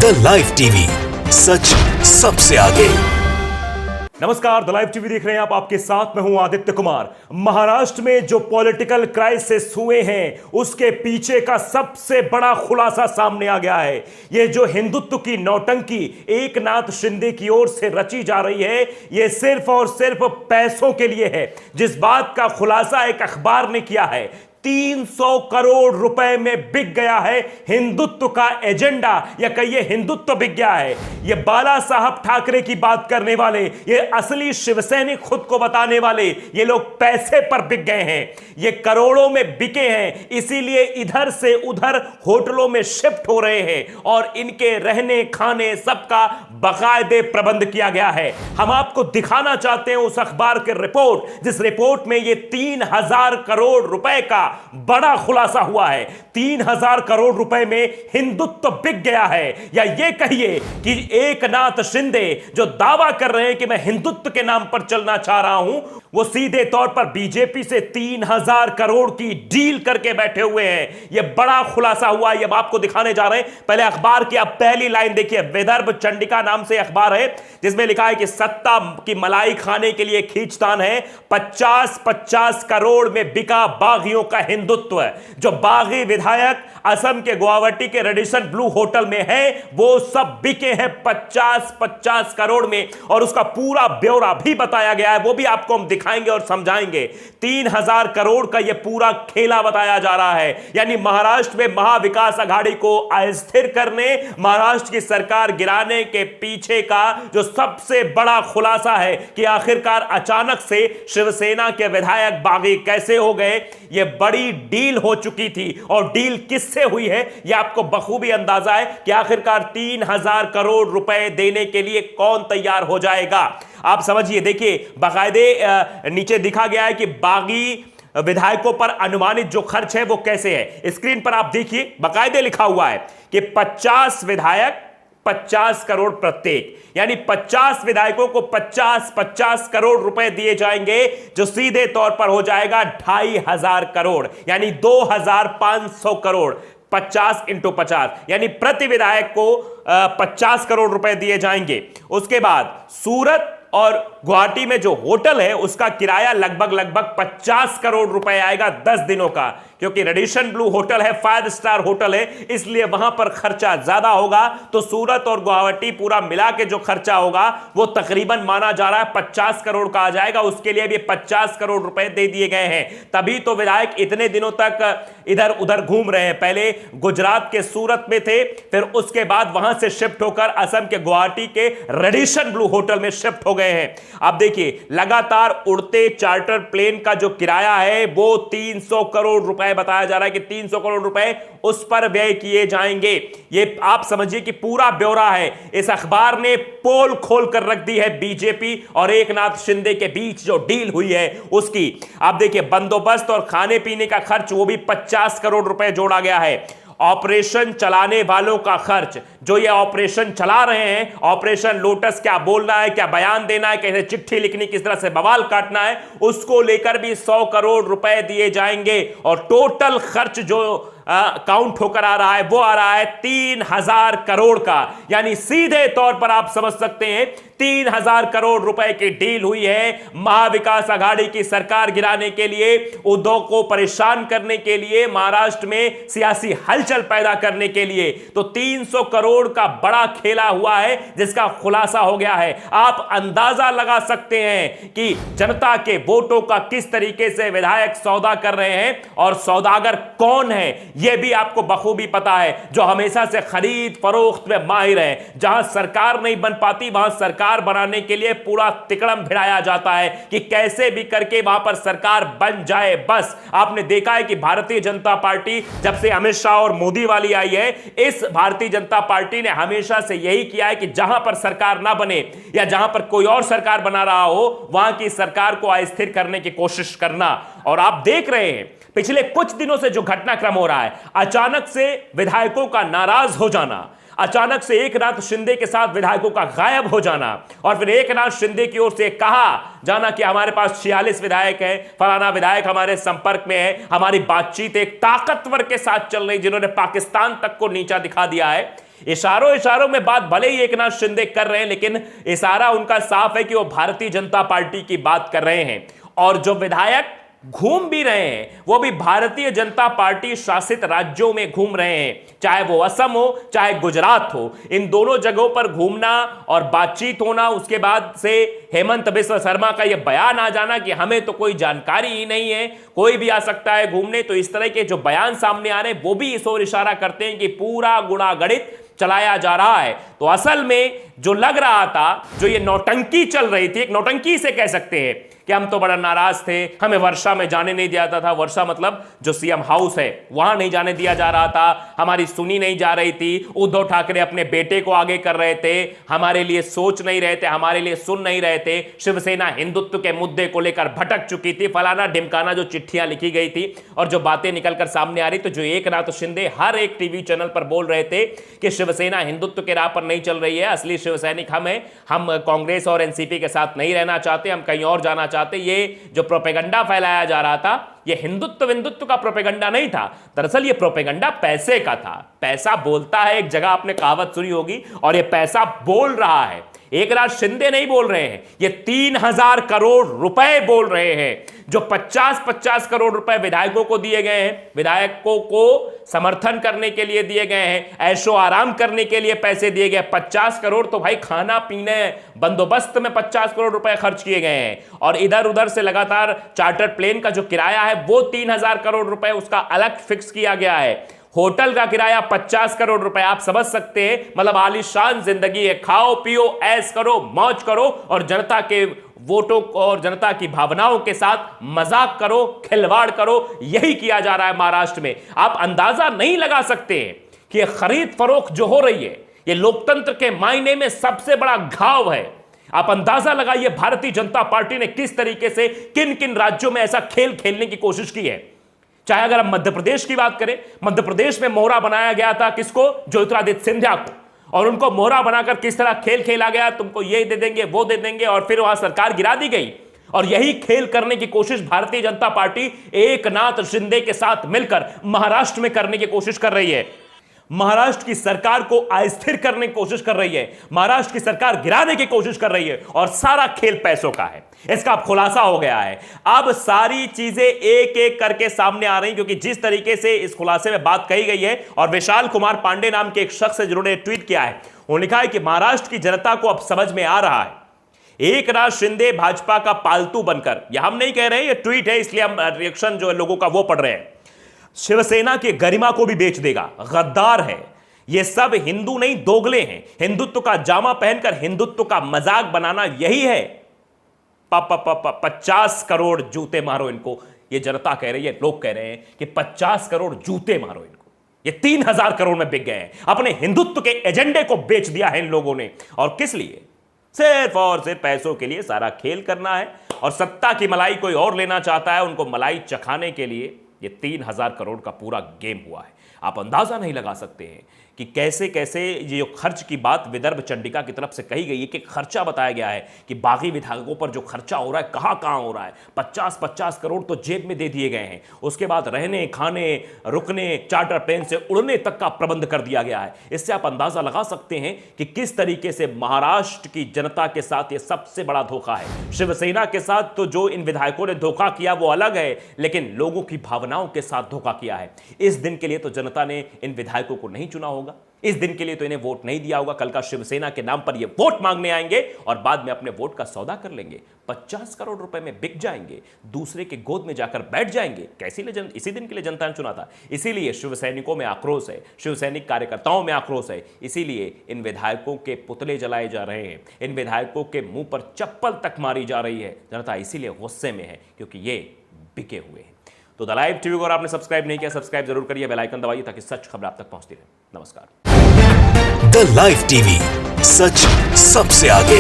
The live TV, सच सबसे आगे। नमस्कार, द लाइव टीवी देख रहे हैं आप। आपके साथ मैं हूं आदित्य कुमार। महाराष्ट्र में जो पॉलिटिकल क्राइसिस हुए हैं उसके पीछे का सबसे बड़ा खुलासा सामने आ गया है। यह जो हिंदुत्व की नौटंकी एकनाथ शिंदे की ओर से रची जा रही है, यह सिर्फ और सिर्फ पैसों के लिए है। जिस बात का खुलासा एक अखबार ने किया है, 300 करोड़ रुपए में बिक गया है हिंदुत्व का एजेंडा, या कहिए हिंदुत्व बिक गया है। ये बाला साहब ठाकरे की बात करने वाले, ये असली शिवसैनिक खुद को बताने वाले, ये लोग पैसे पर बिक गए हैं। ये करोड़ों में बिके हैं, इसीलिए इधर से उधर होटलों में शिफ्ट हो रहे हैं और इनके रहने खाने सबका बाकायदे प्रबंध किया गया है। हम आपको दिखाना चाहते हैं उस अखबार के रिपोर्ट, जिस रिपोर्ट में ये 3000 करोड़ रुपए का बड़ा खुलासा हुआ है। 3000 करोड़ रुपए में हिंदुत्व बिक गया है। या ये कहिए कि एकनाथ शिंदे जो दावा कर रहे हैं कि मैं हिंदुत्व के नाम पर चलना चाह रहा हूं, वो सीधे तौर पर बीजेपी से 3000 करोड़ की डील करके बैठे हुए हैं। यह बड़ा खुलासा हुआ, यह आपको दिखाने जा रहे हैं। पहले अखबार की आप पहली लाइन देखिए। विदर्भ चंडिका नाम से अखबार है, जिसमें लिखा है कि सत्ता की मलाई खाने के लिए खींचतान है। 50-50 करोड़ में बिका बागियों का हिंदुत्व। जो बागी विधायक असम के गुवाहाटी के रेडिसन ब्लू होटल में है, वो सब बिके हैं 50-50 करोड़ में, और उसका पूरा ब्यौरा भी बताया गया है। वो भी आपको हम दिखाएंगे और समझाएंगे। 3000 करोड़ का यह पूरा खेला बताया जा रहा है। यानी महाराष्ट्र में महाविकास आघाड़ी को अस्थिर करने, महाराष्ट्र की सरकार गिराने के पीछे का जो सबसे बड़ा खुलासा है कि आखिरकार अचानक से शिवसेना के विधायक बागी कैसे हो गए। यह बड़ी डील हो चुकी थी, और डील किससे हुई है यह आपको बखूबी अंदाजा है कि आखिरकार 3000 करोड़ रुपए देने के लिए कौन तैयार हो जाएगा। आप समझिए, देखिए बाकायदे नीचे दिखा गया है कि बागी विधायकों पर अनुमानित जो खर्च है वो कैसे है। स्क्रीन पर आप देखिए, बाकायदे लिखा हुआ है कि 50 विधायक 50 करोड़ प्रत्येक, यानी 50 विधायकों को 50-50 करोड़ रुपए दिए जाएंगे, जो सीधे तौर पर हो जाएगा 2500 करोड़, यानी 2500 करोड़। 50 × 50 यानी प्रति विधायक को 50 करोड़ रुपए दिए जाएंगे। उसके बाद सूरत और गुवाहाटी में जो होटल है उसका किराया लगभग 50 करोड़ रुपए आएगा 10 दिनों का, क्योंकि रेडिसन ब्लू होटल है, 5 स्टार होटल है, इसलिए वहां पर खर्चा ज्यादा होगा। तो सूरत और गुवाहाटी पूरा मिला के जो खर्चा होगा वो तकरीबन माना जा रहा है 50 करोड़ का आ जाएगा। उसके लिए भी 50 करोड़ रुपए दे दिए गए हैं। तभी तो विधायक इतने दिनों तक इधर उधर घूम रहे हैं। पहले गुजरात के सूरत में थे, फिर उसके बाद वहां से शिफ्ट होकर असम के गुवाहाटी के रेडिसन ब्लू होटल में शिफ्ट हो गए हैं। अब देखिए, लगातार उड़ते चार्टर प्लेन का जो किराया है वो 300 करोड़ रुपए बताया जा रहा है कि 300 करोड़ रुपए उस पर व्यय किए जाएंगे। ये आप समझिए कि पूरा ब्यौरा है। इस अखबार ने पोल खोल कर रख दी है बीजेपी और एकनाथ शिंदे के बीच जो डील हुई है उसकी। आप देखिए, बंदोबस्त और खाने पीने का खर्च वो भी 50 करोड़ रुपए जोड़ा गया है। ऑपरेशन चलाने वालों का खर्च, जो ये ऑपरेशन चला रहे हैं, ऑपरेशन लोटस, क्या बोलना है, क्या बयान देना है, कैसे चिट्ठी लिखनी, किस तरह से बवाल काटना है, उसको लेकर भी 100 करोड़ रुपए दिए जाएंगे। और टोटल खर्च जो काउंट होकर आ रहा है वो आ रहा है 3000 करोड़ का। यानी सीधे तौर पर आप समझ सकते हैं 3000 करोड़ रुपए की डील हुई है महाविकास आघाड़ी की सरकार गिराने के लिए, उद्धव को परेशान करने के लिए, महाराष्ट्र में सियासी हलचल पैदा करने के लिए। तो 300 करोड़ का बड़ा खेला हुआ है जिसका खुलासा हो गया है। आप अंदाजा लगा सकते हैं कि जनता के वोटों का किस तरीके से विधायक सौदा कर रहे हैं, और सौदागर कौन है यह भी आपको बखूबी पता है, जो हमेशा से खरीद फरोख्त में माहिर है। जहां सरकार नहीं बन पाती वहां सरकार बनाने के लिए पूरा तिकड़म भिड़ाया जाता है कि कैसे भी करके वहां पर सरकार बन जाए। बस आपने देखा है कि भारतीय जनता पार्टी जब से अमित शाह और मोदी वाली आई है, इस भारतीय जनता पार्टी ने हमेशा से यही किया है कि जहां पर सरकार ना बने या जहां पर कोई और सरकार बना रहा हो, वहां की सरकार को अस्थिर करने की कोशिश करना। और आप देख रहे हैं पिछले कुछ दिनों से जो घटनाक्रम हो रहा है, अचानक से विधायकों का नाराज हो जाना, अचानक से एकनाथ शिंदे के साथ विधायकों का गायब हो जाना, और फिर एकनाथ शिंदे की ओर से कहा जाना कि हमारे पास 46 विधायक हैं, फलाना विधायक हमारे संपर्क में है, हमारी बातचीत एक ताकतवर के साथ चल रही जिन्होंने पाकिस्तान तक को नीचा दिखा दिया है। इशारों इशारों में बात भले ही एकनाथ शिंदे कर रहे हैं, लेकिन इशारा उनका साफ है कि वो भारतीय जनता पार्टी की बात कर रहे हैं। और जो विधायक घूम भी रहे हैं वो भी भारतीय जनता पार्टी शासित राज्यों में घूम रहे हैं, चाहे वो असम हो चाहे गुजरात हो। इन दोनों जगहों पर घूमना और बातचीत होना, उसके बाद से हेमंत बिस्वा शर्मा का यह बयान आ जाना कि हमें तो कोई जानकारी ही नहीं है, कोई भी आ सकता है घूमने, तो इस तरह के जो बयान सामने आ रहे हैं वो भी इस ओर इशारा करते हैं कि पूरा गुणागणित चलाया जा रहा है। तो असल में जो लग रहा था, जो ये नौटंकी चल रही थी, एक नौटंकी से कह सकते हैं कि हम तो बड़ा नाराज थे, हमें वर्षा में जाने नहीं दिया जाता था। वर्षा मतलब जो सीएम हाउस है वहां नहीं जाने दिया जा रहा था, हमारी सुनी नहीं जा रही थी। उद्धव ठाकरे अपने बेटे को आगे कर रहे थे, हमारे लिए सोच नहीं रहे थे, हमारे लिए सुन नहीं रहे थे। शिवसेना हिंदुत्व के मुद्दे को लेकर भटक चुकी थी, फलाना ढिमकाना जो चिट्ठियां लिखी गई थी और जो बातें निकलकर सामने आ रही। तो जो एकनाथ शिंदे हर एक टीवी चैनल पर बोल रहे थे कि शिवसेना हिंदुत्व के राह पर नहीं चल रही है, असली शिवसैनिक हम कांग्रेस और एनसीपी के साथ नहीं रहना चाहते, हम कहीं और जाना चाहते। ये जो प्रोपेगेंडा फैलाया जा रहा था, ये हिंदुत्व का प्रोपेगेंडा नहीं था, दरअसल ये प्रोपेगेंडा पैसे का था। पैसा बोलता है, एक जगह आपने कहावत सुनी होगी, और ये पैसा बोल रहा है। एकनाथ शिंदे नहीं बोल रहे हैं, ये 3000 करोड़ रुपए बोल रहे हैं, जो 50-50 करोड़ रुपए विधायकों को दिए गए हैं, विधायकों को समर्थन करने के लिए दिए गए हैं, ऐशो आराम करने के लिए पैसे दिए गए। 50 करोड़ तो भाई खाना पीने बंदोबस्त में 50 करोड़ रुपए खर्च किए गए हैं, और इधर उधर से लगातार चार्टर प्लेन का जो किराया है वो 3000 करोड़ रुपए उसका अलग फिक्स किया गया है। होटल का किराया 50 करोड़ रुपए, आप समझ सकते हैं, मतलब आलीशान जिंदगी है, खाओ पियो ऐश करो, मौज करो, और जनता के वोटों और जनता की भावनाओं के साथ मजाक करो, खिलवाड़ करो, यही किया जा रहा है महाराष्ट्र में। आप अंदाजा नहीं लगा सकते कि यह खरीद फरोख्त जो हो रही है, यह लोकतंत्र के मायने में सबसे बड़ा घाव है। आप अंदाजा लगाइए भारतीय जनता पार्टी ने किस तरीके से किन किन राज्यों में ऐसा खेल खेलने की कोशिश की है। चाहे अगर हम मध्य प्रदेश की बात करें, मध्य प्रदेश में मोहरा बनाया गया था किसको? ज्योतिरादित्य सिंधिया को, और उनको मोहरा बनाकर किस तरह खेल खेला गया, तुमको ये दे देंगे वो दे देंगे, और फिर वहां सरकार गिरा दी गई। और यही खेल करने की कोशिश भारतीय जनता पार्टी एकनाथ शिंदे के साथ मिलकर महाराष्ट्र में करने की कोशिश कर रही है। महाराष्ट्र की सरकार को अस्थिर करने की कोशिश कर रही है, महाराष्ट्र की सरकार गिराने की कोशिश कर रही है, और सारा खेल पैसों का है। इसका अब खुलासा हो गया है। अब सारी चीजें एक एक करके सामने आ रही, क्योंकि जिस तरीके से इस खुलासे में बात कही गई है, और विशाल कुमार पांडे नाम के एक शख्स है जिन्होंने ट्वीट किया है, उन्होंने लिखा है कि महाराष्ट्र की जनता को अब समझ में आ रहा है एकनाथ शिंदे भाजपा का पालतू बनकर, यह हम नहीं कह रहे, ये ट्वीट है इसलिए हम रिएक्शन जो है लोगों का वो पढ़ रहे हैं, शिवसेना की गरिमा को भी बेच देगा, गद्दार है। ये सब हिंदू नहीं दोगले हैं, हिंदुत्व का जामा पहनकर हिंदुत्व का मजाक बनाना यही है। 50 करोड़ जूते मारो इनको, ये जनता कह रही है, लोग कह रहे हैं कि 50 करोड़ जूते मारो इनको। ये 3000 करोड़ में बिक गए हैं, अपने हिंदुत्व के एजेंडे को बेच दिया है इन लोगों ने। और किस लिए? सिर्फ और सिर्फ पैसों के लिए सारा खेल करना है, और सत्ता की मलाई कोई और लेना चाहता है, उनको मलाई चखाने के लिए ये 3000 करोड़ का पूरा गेम हुआ है। आप अंदाजा नहीं लगा सकते हैं कि कैसे कैसे ये जो खर्च की बात विदर्भ चंडिका की तरफ से कही गई है, कि खर्चा बताया गया है कि बागी विधायकों पर जो खर्चा हो रहा है कहां कहां हो रहा है। 50-50 करोड़ तो जेब में दे दिए गए हैं, उसके बाद रहने खाने रुकने चार्टर प्लेन से उड़ने तक का प्रबंध कर दिया गया है। इससे आप अंदाजा लगा सकते हैं कि किस तरीके से महाराष्ट्र की जनता के साथ यह सबसे बड़ा धोखा है। शिवसेना के साथ तो जो इन विधायकों ने धोखा किया वो अलग है, लेकिन लोगों की भावनाओं के साथ धोखा किया है। इस दिन के लिए तो जनता ने इन विधायकों को नहीं चुना होगा, इस दिन के लिए तो इन्हें वोट नहीं दिया होगा। कल का शिवसेना के नाम पर ये वोट मांगने आएंगे और बाद में अपने वोट का सौदा कर लेंगे, 50 करोड़ रुपए में बिक जाएंगे, दूसरे के गोद में जाकर बैठ जाएंगे। कैसी लिए इसी दिन के लिए जनता ने चुना था। इसीलिए शिवसैनिकों में आक्रोश है, शिवसैनिक कार्यकर्ताओं में आक्रोश है, इसीलिए इन विधायकों के पुतले जलाए जा रहे हैं, इन विधायकों के मुंह पर चप्पल तक मारी जा रही है। जनता इसीलिए गुस्से में है क्योंकि ये बिके हुए हैं। तो द लाइव टीवी को अगर आपने सब्सक्राइब नहीं किया, सब्सक्राइब जरूर करिए, बेल आइकन दबाइए ताकि सच खबर आप तक पहुंचती रहे। नमस्कार। द लाइव टीवी, सच सबसे आगे।